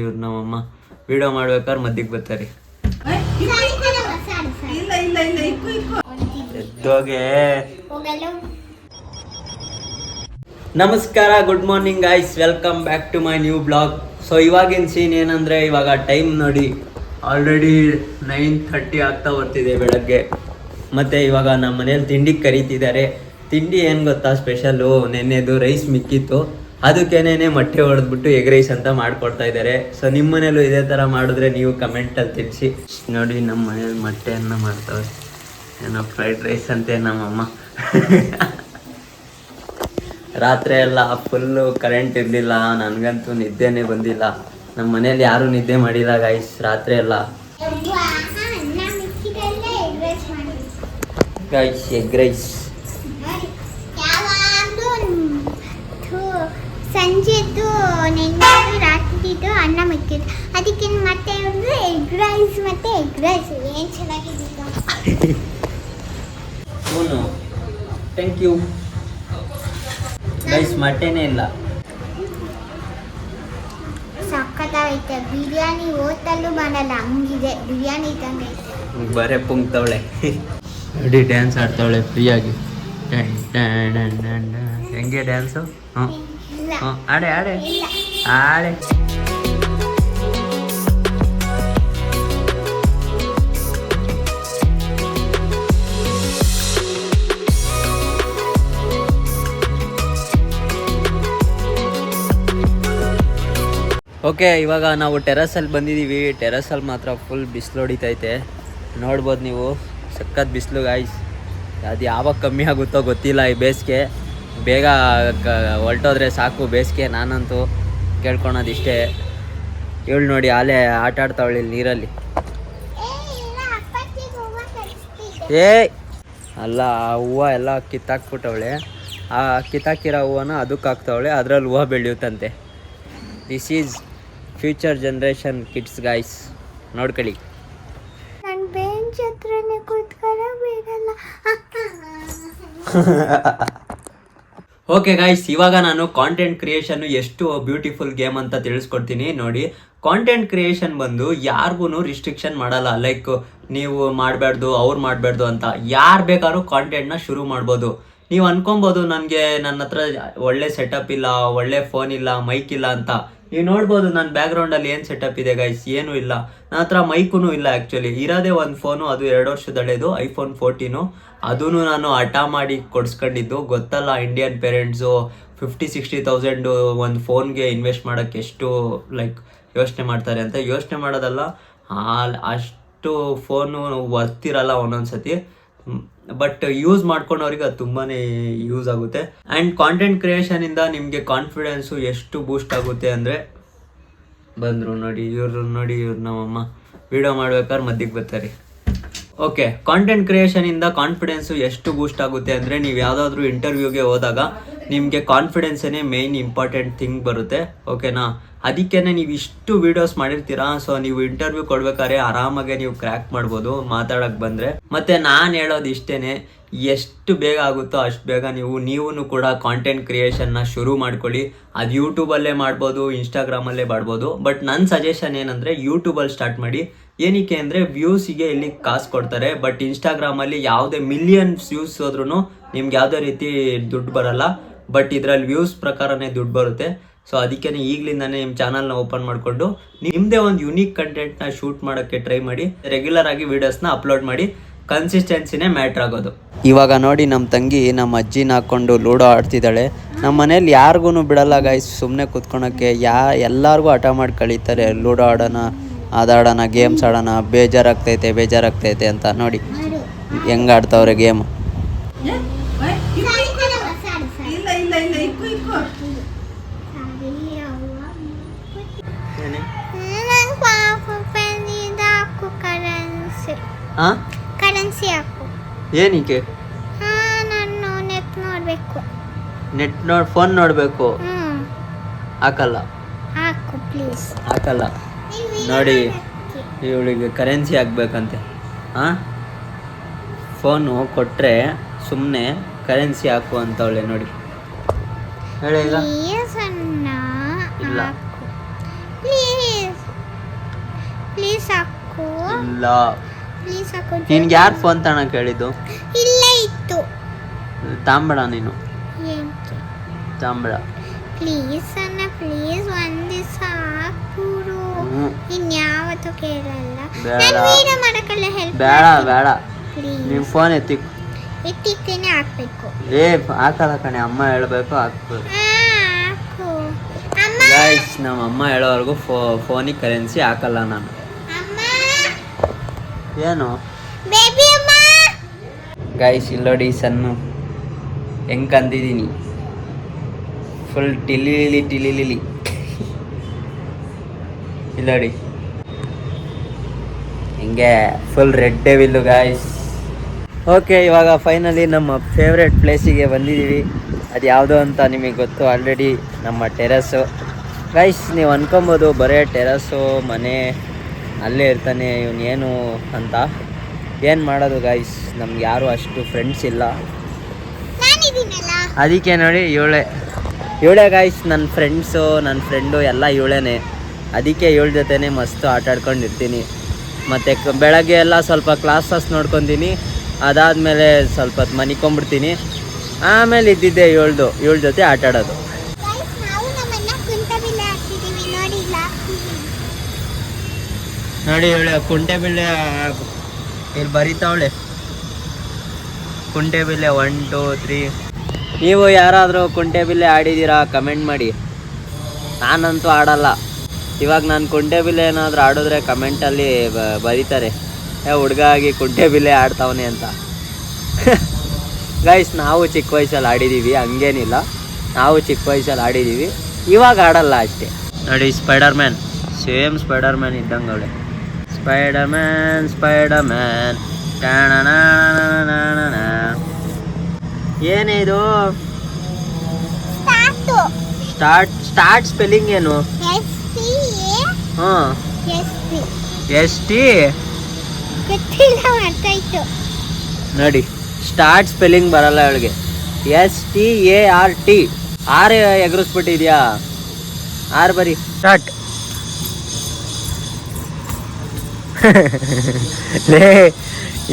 ಇವ್ರು ನಮ್ಮಮ್ಮ ವಿಡಿಯೋ ಮಾಡ್ಬೇಕಾದ್ರೆ ಮದ್ದಿಗೆ ಬರ್ತಾರೆ. ಎದ್ದೋಗೆ. ನಮಸ್ಕಾರ, good morning guys, welcome back to my new blog. So ಇವಾಗಿನ ಸೀನ್ ಏನಂದರೆ, ಇವಾಗ ಟೈಮ್ ನೋಡಿ ಆಲ್ರೆಡಿ 9:30 ಆಗ್ತಾ ಬರ್ತಿದೆ ಬೆಳಗ್ಗೆ. ಮತ್ತು ಇವಾಗ ನಮ್ಮ ಮನೇಲಿ ತಿಂಡಿಗೆ ಕರೀತಿದ್ದಾರೆ. ತಿಂಡಿ ಏನು ಗೊತ್ತಾ ಸ್ಪೆಷಲ್ಲು, ನೆನ್ನೆದು ರೈಸ್ ಮಿಕ್ಕಿತ್ತು, ಅದಕ್ಕೇನೆ ಮೊಟ್ಟೆ ಹೊಡೆದ್ಬಿಟ್ಟು ಎಗ್ ರೈಸ್ ಅಂತ ಮಾಡ್ಕೊಡ್ತಾ ಇದ್ದಾರೆ. ಸೊ ನಿಮ್ಮ ಮನೇಲೂ ಇದೇ ಥರ ಮಾಡಿದ್ರೆ ನೀವು ಕಮೆಂಟಲ್ಲಿ ತಿಳಿಸಿ. ನೋಡಿ ನಮ್ಮ ಮನೇಲಿ ಮೊಟ್ಟೆಯನ್ನು ಮಾಡ್ತವೆ, ಏನೋ ಫ್ರೈಡ್ ರೈಸ್ ಅಂತೆ ನಮ್ಮಮ್ಮ. ರಾತ್ರಿ ಎಲ್ಲ ಫುಲ್ಲು ಕರೆಂಟ್ ಇರಲಿಲ್ಲ, ನನಗಂತೂ ನಿದ್ದೆನೇ ಬಂದಿಲ್ಲ. ನಮ್ಮ ಮನೇಲಿ ಯಾರೂ ನಿದ್ದೆ ಮಾಡಿಲ್ಲ ಗೈಸ್ ರಾತ್ರಿ ಎಲ್ಲ. ಗೈಸ್ ಎಗ್ ರೈಸ್ ಸಂಜೆದ್ದು ನೆನ್ನೆ ರಾತ್ರಿದು ಅನ್ನ ಮಿಕ್ಕಿದ್ದು, ಅದಕ್ಕೆ ಮತ್ತೆ ಒಂದು ಎಗ್ ರೈಸ್ ಮತ್ತೆ ಎಗ್ ರೈಸ್ ಏನು ಚೆನ್ನಾಗಿದ್ದು. Thank you guys. ಮೊಟ್ಟೆನೇ ಇಲ್ಲ, ಸಕ್ಕತ್ತಾಗೈತೆ. ಬಿರಿಯಾನಿ ಹೋಟೆಲ್ಲು ಮಾಡಲ್ಲ, ಹಂಗಿದೆ ಬಿರಿಯಾನಿ ಇದ್ದಂಗೆ. ಬರೇ ಪುಂಗ್ತವಳೆ ನೋಡಿ, ಡ್ಯಾನ್ಸ್ ಆಡ್ತಾವಳೆ ಫ್ರೀಯಾಗಿ. ಹೆಂಗೆ ಡ್ಯಾನ್ಸು? ಆಡೆ ಆಡೆ ಆಡೆ. ಓಕೆ, ಇವಾಗ ನಾವು ಟೆರಸಲ್ಲಿ ಬಂದಿದ್ದೀವಿ. ಟೆರಸಲ್ಲಿ ಮಾತ್ರ ಫುಲ್ ಬಿಸಿಲು ಹೊಡಿತೈತೆ, ನೋಡ್ಬೋದು ನೀವು. ಸಖತ್ ಬಿಸಿಲು ಗಾಯ್ಸ್. ಅದು ಯಾವಾಗ ಕಮ್ಮಿ ಆಗುತ್ತೋ ಗೊತ್ತಿಲ್ಲ. ಈ ಬೇಸಿಗೆ ಬೇಗ ಹೊರಟೋದ್ರೆ ಸಾಕು ಬೇಸಿಗೆ. ನಾನಂತೂ ಕೇಳ್ಕೊಳೋದಿಷ್ಟೇ. ಇವಳು ನೋಡಿ ಆಲೆ ಆಟ ಆಡ್ತಾವಳೆ ನೀರಲ್ಲಿ. ಅಲ್ಲ, ಆ ಹೂವು ಎಲ್ಲ ಕಿತ್ತಾಕ್ಬಿಟ್ಟವಳೆ. ಆ ಕಿತ್ತಾಕಿರೋ ಹೂವನ ಅದಕ್ಕೆ ಹಾಕ್ತಾವಳೆ, ಅದರಲ್ಲಿ ಹೂವು ಬೆಳೆಯುತ್ತಂತೆ. This is future generation kids guys, ನೋಡ್ಕೊಳ್ಳಿ. ನನ್ನ ಬೆಂಚ್ ಹತ್ರನೇ ಕೂತ್ಕೊಳ್ಳೋ ಬಿಡಲ್ಲ. ಓಕೆ ಗಾಯ್ಸ್, ಇವಾಗ ನಾನು ಕಾಂಟೆಂಟ್ ಕ್ರಿಯೇಷನ್ ಎಷ್ಟು ಬ್ಯೂಟಿಫುಲ್ ಗೇಮ್ ಅಂತ ತಿಳಿಸ್ಕೊಡ್ತೀನಿ ನೋಡಿ. ಕಾಂಟೆಂಟ್ ಕ್ರಿಯೇಷನ್ ಬಂದು ಯಾರಿಗೂ ರಿಸ್ಟ್ರಿಕ್ಷನ್ ಮಾಡಲ್ಲ. ಲೈಕ್ ನೀವು ಮಾಡಬಾರ್ದು, ಅವ್ರು ಮಾಡಬಾರ್ದು ಅಂತ. ಯಾರು ಬೇಕಾದ್ರೂ ಕಾಂಟೆಂಟ್ನ ಶುರು ಮಾಡ್ಬೋದು. ನೀವು ಅನ್ಕೊಬೋದು ನನಗೆ ನನ್ನ ಹತ್ರ ಒಳ್ಳೆ ಸೆಟಪ್ ಇಲ್ಲ, ಒಳ್ಳೆ ಫೋನ್ ಇಲ್ಲ, ಮೈಕ್ ಇಲ್ಲ ಅಂತ. ನೀವು ನೋಡ್ಬೋದು ನನ್ನ ಬ್ಯಾಕ್ಗ್ರೌಂಡಲ್ಲಿ ಏನು ಸೆಟಪ್ ಇದೆ ಗೈಸ್, ಏನೂ ಇಲ್ಲ. ನನ್ನ ಹತ್ರ ಮೈಕೂ ಇಲ್ಲ. ಆ್ಯಕ್ಚುಲಿ ಇರೋದೇ ಒಂದು ಫೋನು, ಅದು 2 ವರ್ಷದ ಹಳೇದು, iPhone 14. ಅದೂ ನಾನು ಹಠ ಮಾಡಿ ಕೊಡಿಸ್ಕೊಂಡಿದ್ದು. ಗೊತ್ತಲ್ಲ, ಇಂಡಿಯನ್ ಪೇರೆಂಟ್ಸು 50-60,000 ಒಂದು ಫೋನ್ಗೆ ಇನ್ವೆಸ್ಟ್ ಮಾಡೋಕ್ಕೆ ಎಷ್ಟು ಯೋಚನೆ ಮಾಡ್ತಾರೆ ಅಂತ. ಯೋಚನೆ ಮಾಡೋದಲ್ಲ, ಅಷ್ಟು ಫೋನು ವರ್ತಿರಲ್ಲ ಒಂದೊಂದು ಸತಿ. ಬಟ್ ಯೂಸ್ ಮಾಡ್ಕೊಂಡವ್ರಿಗೆ ಅದು ತುಂಬಾ ಯೂಸ್ ಆಗುತ್ತೆ. ಆ್ಯಂಡ್ ಕಾಂಟೆಂಟ್ ಕ್ರಿಯೇಷನಿಂದ ನಿಮಗೆ ಕಾನ್ಫಿಡೆನ್ಸು ಎಷ್ಟು ಬೂಸ್ಟ್ ಆಗುತ್ತೆ ಅಂದರೆ, ಬಂದರು ನೋಡಿ ಇವ್ರು ನಮ್ಮಮ್ಮ ವಿಡಿಯೋ ಮಾಡ್ಬೇಕಾದ್ರೆ ಮದ್ದಿಗೆ ಬರ್ತಾರೆ. ಓಕೆ, ಕಾಂಟೆಂಟ್ ಕ್ರಿಯೇಷನಿಂದ ಕಾನ್ಫಿಡೆನ್ಸು ಎಷ್ಟು ಬೂಸ್ಟ್ ಆಗುತ್ತೆ ಅಂದರೆ, ನೀವು ಯಾವುದಾದ್ರೂ ಇಂಟರ್ವ್ಯೂಗೆ ಹೋದಾಗ ನಿಮಗೆ ಕಾನ್ಫಿಡೆನ್ಸೇ ಮೇಯ್ನ್ ಇಂಪಾರ್ಟೆಂಟ್ ಥಿಂಗ್ ಬರುತ್ತೆ. ಓಕೆನಾ? ಅದಕ್ಕೇ ನೀವು ಇಷ್ಟು ವೀಡಿಯೋಸ್ ಮಾಡಿರ್ತೀರಾ. ಸೊ ನೀವು ಇಂಟರ್ವ್ಯೂ ಕೊಡ್ಬೇಕಾದ್ರೆ ಆರಾಮಾಗೆ ನೀವು ಕ್ರ್ಯಾಕ್ ಮಾಡ್ಬೋದು ಮಾತಾಡೋಕ್ಕೆ ಬಂದರೆ. ಮತ್ತು ನಾನು ಹೇಳೋದು ಇಷ್ಟೇ, ಎಷ್ಟು ಬೇಗ ಆಗುತ್ತೋ ಅಷ್ಟು ಬೇಗ ನೀವು ಕೂಡ ಕಾಂಟೆಂಟ್ ಕ್ರಿಯೇಷನ್ನ ಶುರು ಮಾಡ್ಕೊಳ್ಳಿ. ಅದು ಯೂಟ್ಯೂಬಲ್ಲೇ ಮಾಡ್ಬೋದು, ಇನ್ಸ್ಟಾಗ್ರಾಮಲ್ಲೇ ಮಾಡ್ಬೋದು. ಬಟ್ ನನ್ನ ಸಜೆಷನ್ ಏನಂದರೆ, ಯೂಟ್ಯೂಬಲ್ಲಿ ಸ್ಟಾರ್ಟ್ ಮಾಡಿ. ಏನಕ್ಕೆ ಅಂದರೆ ವ್ಯೂಸಿಗೆ ಇಲ್ಲಿ ಕಾಸು ಕೊಡ್ತಾರೆ. ಬಟ್ ಇನ್ಸ್ಟಾಗ್ರಾಮಲ್ಲಿ ಯಾವುದೇ ಮಿಲಿಯನ್ಸ್ ವ್ಯೂಸ್ ಹೋದ್ರೂ ನಿಮ್ಗೆ ಯಾವುದೇ ರೀತಿ ದುಡ್ಡು ಬರಲ್ಲ. ಬಟ್ ಇದರಲ್ಲಿ ವ್ಯೂಸ್ ಪ್ರಕಾರನೇ ದುಡ್ಡು ಬರುತ್ತೆ. ಸೊ ಅದಕ್ಕೆ ಈಗಲಿಂದಾನೇ ನಿಮ್ಮ ಚಾನಲ್ನ ಓಪನ್ ಮಾಡಿಕೊಂಡು ನಿಮ್ಮದೇ ಒಂದು ಯುನೀಕ್ ಕಂಟೆಂಟ್ನ ಶೂಟ್ ಮಾಡೋಕ್ಕೆ ಟ್ರೈ ಮಾಡಿ. ರೆಗ್ಯುಲರ್ ಆಗಿ ವೀಡಿಯೋಸ್ನ ಅಪ್ಲೋಡ್ ಮಾಡಿ. ಕನ್ಸಿಸ್ಟೆನ್ಸಿನೇ ಮ್ಯಾಟ್ರ್ ಆಗೋದು. ಇವಾಗ ನೋಡಿ, ನಮ್ಮ ತಂಗಿ ನಮ್ಮ ಅಜ್ಜಿನ ಹಾಕ್ಕೊಂಡು ಲೂಡೋ ಆಡ್ತಿದ್ದಾಳೆ. ನಮ್ಮ ಮನೇಲಿ ಯಾರಿಗೂ ಬಿಡಲ್ಲ ಗೈಸ್ ಸುಮ್ಮನೆ ಕೂತ್ಕೊಳಕ್ಕೆ. ಎಲ್ಲರಿಗೂ ಹಠ ಮಾಡಿ ಕಳೀತಾರೆ. ಲೂಡೋ ಆಡೋಣ, ಅದಾಡೋಣ, ಗೇಮ್ಸ್ ಆಡೋಣ, ಬೇಜಾರಾಗ್ತೈತೆ ಅಂತ. ನೋಡಿ ಹೆಂಗೆ ಆಡ್ತಾವ್ರೆ ಗೇಮ್. ಕರೆನ್ಸಿ ಹಾಕು. ಏನಕ್ಕೆ? ನಾನು ನೆಟ್ ನೋಡಬೇಕು. ಫೋನ್ ನೋಡಬೇಕು. ಹಾಕಲ್ಲ. ಹಾಕು ಪ್ಲೀಸ್. ಹಾಕಲ್ಲ. ನೋಡಿ, ಇವಳಿಗೆ ಕರೆನ್ಸಿ ಹಾಕ್ಬೇಕಂತೆ. ಫೋನು ಕೊಟ್ಟರೆ ಸುಮ್ಮನೆ ಕರೆನ್ಸಿ ಹಾಕು ಅಂತವಳೆ ನೋಡಿ. ಹೇಳಿ ಈಗ. ಇಲ್ಲ. ಪ್ಲೀಸ್ ಇಲ್ಲ. ಪ್ಲೀಸ್ ಹಾಕು. ನಿನ್ಗೆ ಯಾರು ಫೋನ್ ತಗೊಳಕ್ ಹೇಳಿದ್ದು? ಇಲ್ಲೇ ಇತ್ತು. ತಾಂಬೇಡ ನೀನು, ಏನಕ್ಕೆ? ತಾಂಬೇಡ. ಪ್ಲೀಸ್ ಅಣ್ಣ, ಪ್ಲೀಸ್ ಒಂದ್ ದಿವಸ ಹಾಕ್ಬಿಡು. ಇನ್ಯಾವತ್ತೂ ಕೇಳಲ್ಲ. ಬೇಡ. ನಾನು ವೀಡಿಯೋ ಮಾಡಕ್ಕೆಲ್ಲ ಹೆಲ್ಪ್ ಬೇಡ ಬೇಡ, ಪ್ಲೀಸ್. ನಿಮ್ ಫೋನ್ ಎತ್ತಿಕ್ಕೇನೆ ಹಾಕ್ಬೇಕು. ಹಾಕಲ್ಲ ಕಣೆ, ಅಮ್ಮ ಹೇಳ್ಬೇಕು ಹಾಕ್ಬೇಕು. ಹಾಕು ಅಮ್ಮ. ಗೈಸ್, ನಮ್ಮ ಅಮ್ಮ ಹೇಳೋವರೆಗೂ ಫೋನಿಗೆ ಕರೆನ್ಸಿ ಹಾಕಲ್ಲ ನಾನು. ಅಮ್ಮ, ಏನು ಬೇಬಿ ಅಮ್ಮ. ಗೈಸ್ ಇಲ್ಲೋಡಿ ಸಣ್ಣ ಹೆಂಗ್ ಕಂದಿದ್ದೀನಿ, ಫುಲ್ ಟಿಲಿಲಿ ಇಲ್ಲೋಡಿ ಹಿಂಗೆ ಫುಲ್ ರೆಡ್ ಡೆವಿಲ್ಲು ಗೈಸ್. ಓಕೆ, ಇವಾಗ ಫೈನಲಿ ನಮ್ಮ ಫೇವ್ರೆಟ್ ಪ್ಲೇಸಿಗೆ ಬಂದಿದ್ದೀವಿ. ಅದು ಯಾವುದೋ ಅಂತ ನಿಮಗೆ ಗೊತ್ತು ಆಲ್ರೆಡಿ, ನಮ್ಮ ಟೆರಸ್ಸು. ಗೈಸ್ ನೀವು ಅನ್ಕೊಬೋದು ಬರೀ ಟೆರಸ್ಸು ಮನೆ ಅಲ್ಲೇ ಇರ್ತಾನೆ ಇವನೇನು ಅಂತ. ಏನು ಮಾಡೋದು ಗೈಸ್, ನಮ್ಗೆ ಯಾರು ಅಷ್ಟು ಫ್ರೆಂಡ್ಸ್ ಇಲ್ಲ. ನಾನಿದ್ದೀನಲ್ಲ. ಅದಕ್ಕೆ ನೋಡಿ ಇವಳೇ ಗೈಸ್ ನನ್ನ ಫ್ರೆಂಡು ಎಲ್ಲ ಇವಳೇನೆ. ಅದಕ್ಕೆ ಇವಳ ಜೊತೆನೇ ಮಸ್ತು ಆಟ ಆಡ್ಕೊಂಡಿರ್ತೀನಿ. ಮತ್ತು ಬೆಳಗ್ಗೆ ಎಲ್ಲ ಸ್ವಲ್ಪ ಕ್ಲಾಸಸ್ ನೋಡ್ಕೊತೀನಿ, ಅದಾದಮೇಲೆ ಸ್ವಲ್ಪ ಹೊತ್ತು ಮನಿಕೊಂಬಿಡ್ತೀನಿ. ಆಮೇಲೆ ಇದ್ದಿದ್ದೆ ಇವಳ ಜೊತೆ ಆಟ ಆಡೋದು. ಗೈಸ್, ನಾವು ನಮ್ಮನ್ನ ಕುಂಟಬಿಲ್ಲೆ ಹಾಕ್ತಿದ್ದೀವಿ ನೋಡಿ. ಇಲ್ಲ ನೋಡಿ ಇವಳೆ ಕುಂಟೆಬಿಲ್ಲೆ ಇಲ್ಲಿ ಬರೀತಾವಳೆ. ಕುಂಟೆಬಿಲ್ಲೆ 1 2 3. ನೀವು ಯಾರಾದರೂ ಕುಂಟೆಬಿಲ್ಲೆ ಆಡಿದ್ದೀರಾ ಕಮೆಂಟ್ ಮಾಡಿ. ನಾನಂತೂ ಆಡಲ್ಲ. ಇವಾಗ ನಾನು ಕುಂಟೆಬಿಲ್ಲೆ ಏನಾದರೂ ಆಡಿದ್ರೆ ಕಮೆಂಟಲ್ಲಿ ಬರೀತಾರೆ, ಹುಡುಗ ಆಗಿ ಕುಂಟೆಬಿಲ್ಲೆ ಆಡ್ತಾವನೆ ಅಂತ. ಗೈಸ್, ನಾವು ಚಿಕ್ಕ ವಯಸ್ಸಲ್ಲಿ ಆಡಿದ್ದೀವಿ, ಹಂಗೇನಿಲ್ಲ. ನಾವು ಚಿಕ್ಕ ವಯಸ್ಸಲ್ಲಿ ಆಡಿದ್ದೀವಿ, ಇವಾಗ ಆಡಲ್ಲ ಅಷ್ಟೇ. ನೋಡಿ spider man, same spider man ಇದ್ದಂಗೆ ಅವಳೆ. ಸ್ಪೈಡರ್ ಮ್ಯಾನ್ ಏನೇ ಇದು? ಸ್ಟಾರ್ಟ್ ಸ್ಪೆಲ್ಲಿಂಗ್ ಏನು? ಹಾಂ, ST. ನೋಡಿ ಸ್ಟಾರ್ಟ್ ಸ್ಪೆಲ್ಲಿಂಗ್ ಬರಲ್ಲ ಅವಳಿಗೆ. START. ಆರ್ ಎಗರಿಸ್ಬಿಟ್ಟಿದ್ಯಾ? ಆರ್ ಬರಿ. ಸ್ಟಾರ್ಟ್. ಲೇ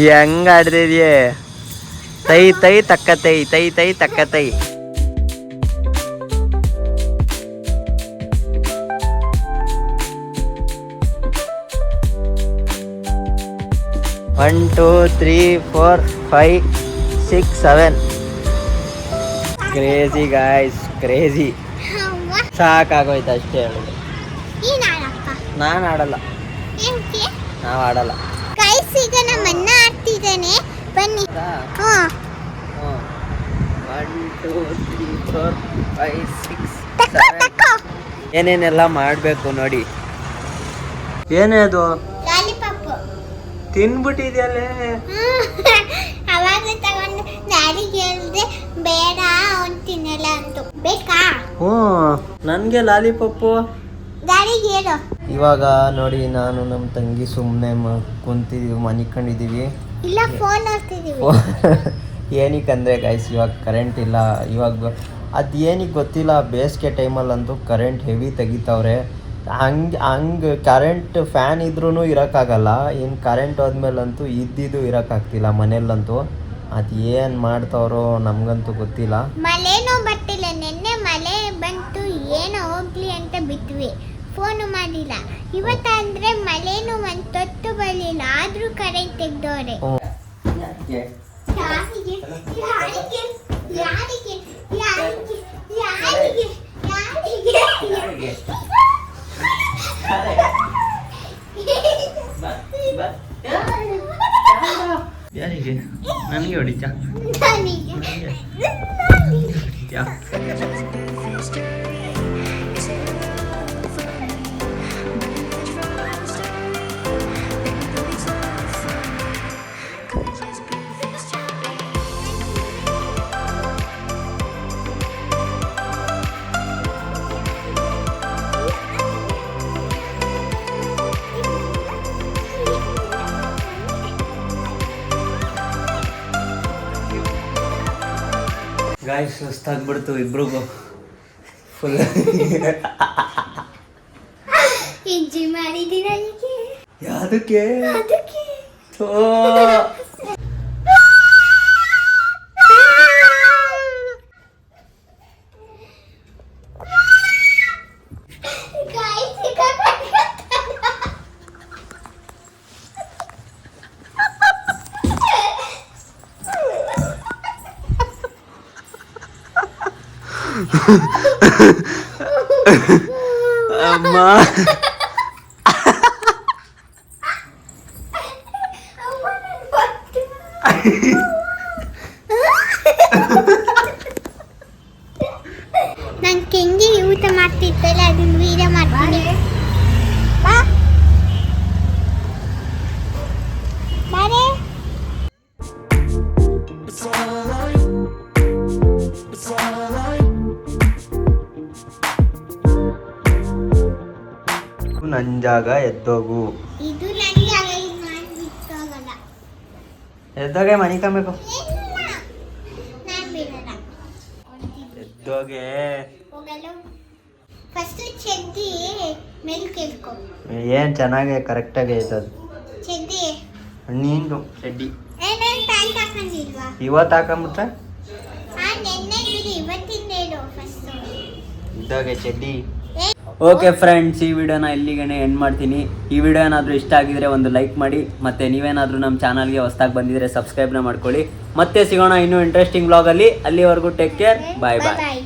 ಹೆಂಗ ಆಡ್ತಿದ್ಯೆ? ತೈ ತಕ್ಕ ತೈ. ಒನ್ 2 3 4 5 6 7. Crazy guys, crazy. ಸಾಕಾಗೋಯ್ತು ಅಷ್ಟೇ ಹೇಳಿದೆ. ನಾನು ಆಡಲ್ಲ, ನಾವು ಆಡಲ್ಲ. ಗೈಸ್, ಈಗ ನಮ್ಮನ್ನ ಆಡ್ತಿದ್ದಾನೆ, ಬನ್ನಿ. 1 2 3 4 5 6 7. ಏನೇನೆಲ್ಲ ಮಾಡಬೇಕು ನೋಡಿ. ಏನೇ ಅದು? ಲಾಲಿಪಾಪ್ ತಿನ್ಬಿಟ್ಟಿದ್ಯಲ್ಲೇ. ಅವಾಗ ತಗೊಂಡು ಡ್ಯಾಡಿಗೆ ಹೇಳಿದೆ ಬೇಡ, ಅವ್ನು ತಿನ್ನಲ್ಲ ಅಂತು. ಬೇಕಾ? ಹ್ಞೂ, ನನಗೆ ಲಾಲಿಪಾಪು. ಡ್ಯಾಡಿಗೆ ಹೇಳು. ಇವಾಗ ನೋಡಿ, ನಾನು ನಮ್ಮ ತಂಗಿ ಸುಮ್ಮನೆ ಕುಂತಿದ್ದೀವಿ, ಮನಿಕೊಂಡಿದ್ದೀವಿ. ಇಲ್ಲ, ಫೋನ್ ನೋಡ್ತಿದ್ದೀವಿ. ಏನಕ್ಕಂದರೆ ಗೈಸ್, ಇವಾಗ ಕರೆಂಟ್ ಇಲ್ಲ. ಇವಾಗ ಅದು ಏನಕ್ಕೆ ಗೊತ್ತಿಲ್ಲ, ಬೇಸಿಗೆ ಟೈಮಲ್ಲಂತೂ ಕರೆಂಟ್ ಹೆವಿ ತೆಗಿತಾವ್ರೆ. ಹಂಗೆ ಕರೆಂಟ್ ಫ್ಯಾನ್ ಇದ್ರೂ ಇರೋಕ್ಕಾಗಲ್ಲ. ಇನ್ನು ಕರೆಂಟ್ ಹೋದ್ಮೇಲಂತೂ ಇದ್ದಿದ್ದು ಇರೋಕ್ಕಾಗ್ತಿಲ್ಲ ಮನೆಯಲ್ಲಂತೂ. ಅದು ಏನು ಮಾಡ್ತಾವ್ರೋ ನಮಗಂತೂ ಗೊತ್ತಿಲ್ಲ. ಮಳೆನೂ ಬರ್ತಿಲ್ಲ. ನಿನ್ನೆ ಮಳೆ ಬಂತು, ಏನೋ ಹೋಗ್ಲಿ ಅಂತ ಬಿಟ್ವಿ, ಫೋನು ಮಾಡಿಲ್ಲ. ಇವತ್ತಂದ್ರೆ ಮಳೆನೂ ಒಂದು ತೊಟ್ಟು ಬರಲಿಲ್ಲ, ಆದರೂ ಕರೆಂಟ್ ತೆಗ್ದವ್ರೆ. ಯಾರಿಗೆ? ನನಗೆ ಹೊಡಿತಾ? ಗಾಯ್ಸ್, ಸುಸ್ತಾಗ್ಬಿಡ್ತು ಇಬ್ರಿಗೂ ಫುಲ್. ಇಂಜಿ ಮಾಡಿದ್ದೀರ? ಯಾವುದಕ್ಕೆ? ಅದಕ್ಕೆ ಅಮ್ಮ ನಾನು ಕೆಂಗಿ ಊಟ ಮಾಡ್ತಿದ್ದಲ್ಲ ಅದನ್ನ ವೀಡಿಯೋ ಮಾಡ್ತೀನಿ. ಬಾ ಬಾರೆ. ನನ್ ಜಾಗ ಎದ್ದೋಗು. ಇದು ನನಗೆ ಇದು ನಾನು ಬಿಟ್ಟೋಗಲ್ಲ. ಎದ್ದೋಗೆ ಮನೆ ಕಮ್ಬೇಕು. ನಾನು ಬಿಡಲ್ಲ. ಎದ್ದೋಗೆ. ಹೋಗಲು ಫಸ್ಟ್ ಚೆದ್ದಿ ಮೇಲೆ ಕೇಳ್ಕೊ. ಏನ್ ಚೆನ್ನಾಗಿ ಕರೆಕ್ಟಾಗಿ ಐತದು. ಚೆದ್ದಿ ನೀನು ಚಡ್ಡಿ ನಾನು ಪ್ಯಾಂಟ್ ಹಾಕೊಂಡಿಲ್ವಾ? ಇವತ್ತು ಹಾಕೊಂಬಿಟ್ರೆ ನೆನ್ನೆ ಬಿಡಿ, ಇವತ್ತಿಂದ ಹೇಳು ಫಸ್ಟ್. ಇದ್ದಾಗೆ ಚಡ್ಡಿ. ಓಕೆ ಫ್ರೆಂಡ್ಸ್, ಈ ವಿಡಿಯೋನ ಇಲ್ಲಿಗೆ ಎಂಡ್ ಮಾಡ್ತೀನಿ. ಈ ವಿಡಿಯೋ ಏನಾದರೂ ಇಷ್ಟ ಆಗಿದ್ರೆ ಒಂದು ಲೈಕ್ ಮಾಡಿ, ಮತ್ತು ನೀವೇನಾದರೂ ನಮ್ಮ ಚಾನಲ್ಗೆ ಹೊಸದಾಗಿ ಬಂದಿದ್ರೆ ಸಬ್ಸ್ಕ್ರೈಬ್ನ ಮಾಡ್ಕೊಳ್ಳಿ. ಮತ್ತೆ ಸಿಗೋಣ ಇನ್ನೂ ಇಂಟ್ರೆಸ್ಟಿಂಗ್ ವ್ಲಾಗಲ್ಲಿ. ಅಲ್ಲಿವರೆಗೂ ಟೇಕ್ ಕೇರ್. ಬಾಯ್ ಬಾಯ್.